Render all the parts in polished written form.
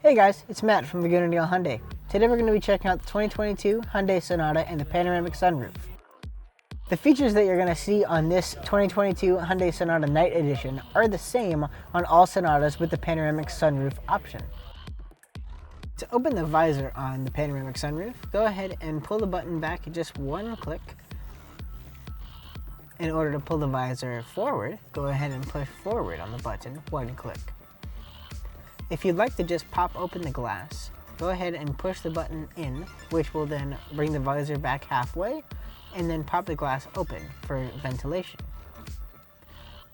Hey guys, it's Matt from Laguna, Niguel Hyundai. Today we're going to be checking out the 2022 Hyundai Sonata and the Panoramic Sunroof. The features that you're going to see on this 2022 Hyundai Sonata Night Edition are the same on all Sonatas with the Panoramic Sunroof option. To open the visor on the Panoramic Sunroof, go ahead and pull the button back just one click. In order to pull the visor forward, go ahead and push forward on the button one click. If you'd like to just pop open the glass, go ahead and push the button in, which will then bring the visor back halfway, and then pop the glass open for ventilation.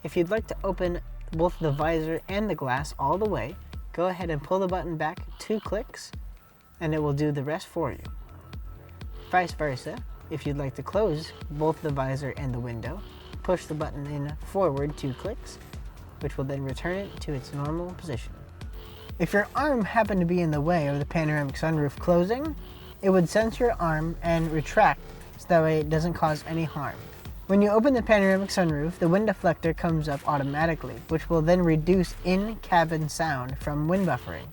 If you'd like to open both the visor and the glass all the way, go ahead and pull the button back 2 clicks, and it will do the rest for you. Vice versa, if you'd like to close both the visor and the window, push the button in forward 2 clicks, which will then return it to its normal position. If your arm happened to be in the way of the Panoramic Sunroof closing, it would sense your arm and retract so that way it doesn't cause any harm. When you open the Panoramic Sunroof, the wind deflector comes up automatically, which will then reduce in-cabin sound from wind buffering.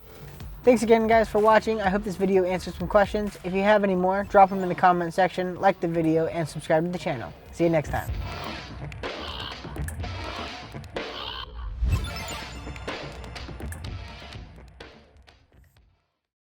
Thanks again guys for watching. I hope this video answered some questions. If you have any more, drop them in the comment section, like the video, and subscribe to the channel. See you next time.